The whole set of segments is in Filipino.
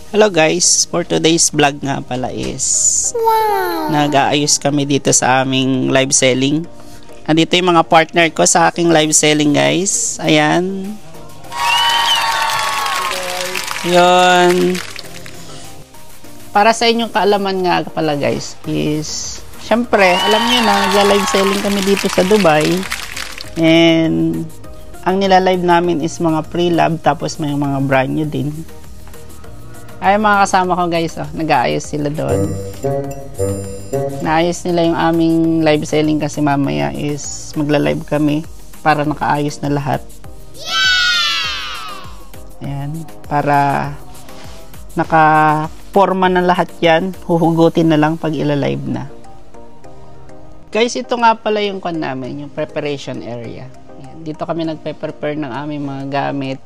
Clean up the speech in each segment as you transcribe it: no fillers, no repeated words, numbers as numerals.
Hello guys, for today's vlog nga pala is nag-aayos kami dito sa aming live selling. Andito yung mga partner ko sa aking live selling guys. Ayan. Yun. Para sa inyong kaalaman nga pala guys is syempre alam niyo na nagla-live selling kami dito sa Dubai. And ang nila-live namin is mga pre-lab tapos may mga brand new din. Ay mga kasama ko guys, nag-aayos sila doon. Naayos nila yung aming live selling kasi mamaya is magla-live kami para nakaayos na lahat. Ayan, para naka-forma na lahat yan, huhugutin na lang pag ila-live na. Guys, ito nga pala yung kan namin, yung preparation area. Ayan, dito kami nagpe-prepare ng aming mga gamit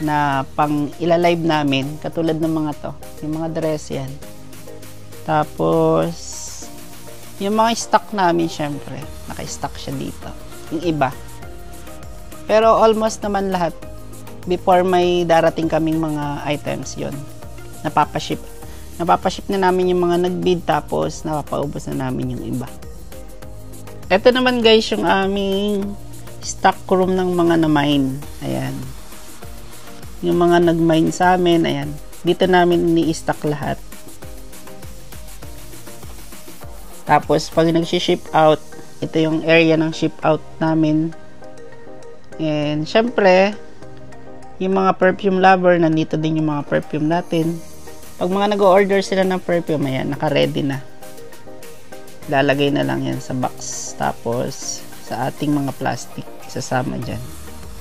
na pang ila-live namin, katulad ng mga to, yung mga dress yan. Tapos yung mga stock namin, syempre naka-stock siya dito, yung iba. Pero almost naman lahat before may darating kaming mga items, yon napapaship na namin yung mga nag-bid, tapos napapaubos na namin yung iba. Ito naman guys yung aming stock room ng mga na-mine. Ayan, yung mga nag-mine sa amin, ayan, dito namin ni-stock lahat. Tapos pag nag-ship out, ito yung area ng ship out namin. And syempre yung mga perfume lover, nandito din yung mga perfume natin. Pag mga nag-order sila ng perfume, ayan, naka-ready na. Lalagay na lang yan sa box, tapos sa ating mga plastic isasama dyan.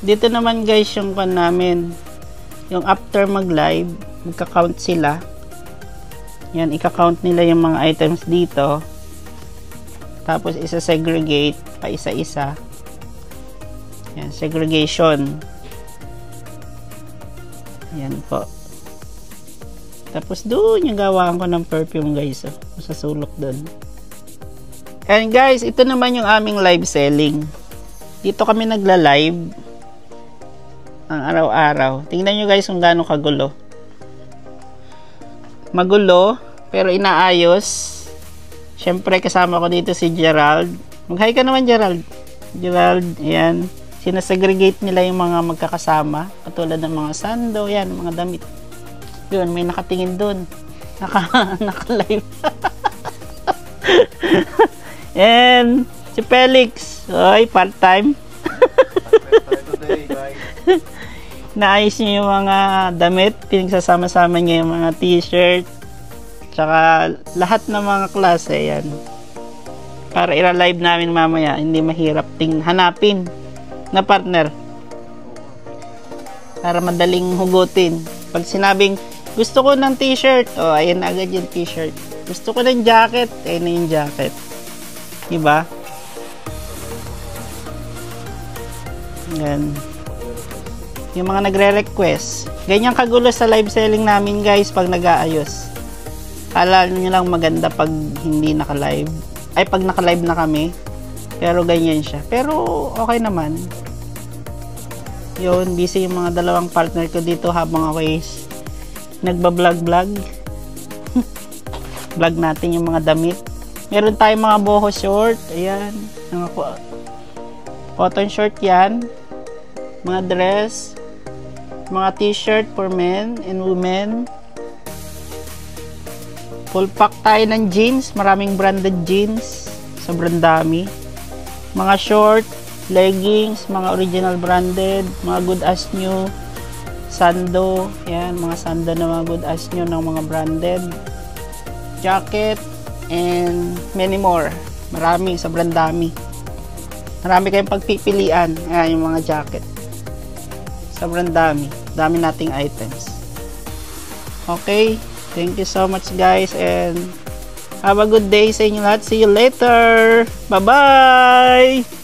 Dito naman guys yung pan namin, yung after mag-live, magka-count sila. Yan, ika-count nila yung mga items dito. Tapos isa-segregate pa isa-isa. Yan, segregation. Yan po. Tapos doon yung gawaan ko ng perfume guys. Sa sulok doon. And guys, ito naman yung aming live selling. Dito kami nagla-live ang araw-araw. Tingnan nyo guys kung gaano kagulo. Magulo, pero inaayos. Syempre kasama ko dito si Gerald. Mag-hi ka naman Gerald. Gerald, ayan. Sinasegregate nila yung mga magkakasama. Katulad ng mga sando, yan, mga damit. Yun, may nakatingin dun. Naka-live. And si Felix. Oy, part-time. Naayos niya yung mga damit, pinagsasama-sama niya yung mga t-shirt, tsaka lahat ng mga klase, yan. Para ira-live namin mamaya, hindi mahirap hanapin na partner. Para madaling hugutin. Pag sinabing, gusto ko ng t-shirt, oh, ayan agad yung t-shirt. Gusto ko ng jacket, ayan na yung jacket. Diba? Yan. Yung mga nagre-request. Ganyan kagulo sa live selling namin guys pag nag-aayos. Kala nyo lang maganda pag hindi naka-live. Ay, pag naka-live na kami. Pero ganyan siya. Pero okay naman. Yun, busy yung mga dalawang partner ko dito habang ako is nagba-vlog. Vlog natin yung mga damit. Meron tayong mga boho short. Ayan. Mga cotton short yan. Mga dress. Mga t-shirt for men and women. Full pack tayo ng jeans. Maraming branded jeans. Sobrang dami. Mga short, leggings, mga original branded, mga good as new. Sando. Yan, mga sando na mga good as new ng mga branded. Jacket. And many more. Marami, sobrang dami. Marami kayong pagpipilian. Ayan yung mga jacket. Sobrang dami. Dami nating items. Okay. Thank you so much guys. And have a good day sa inyo lahat. See you later. Bye-bye.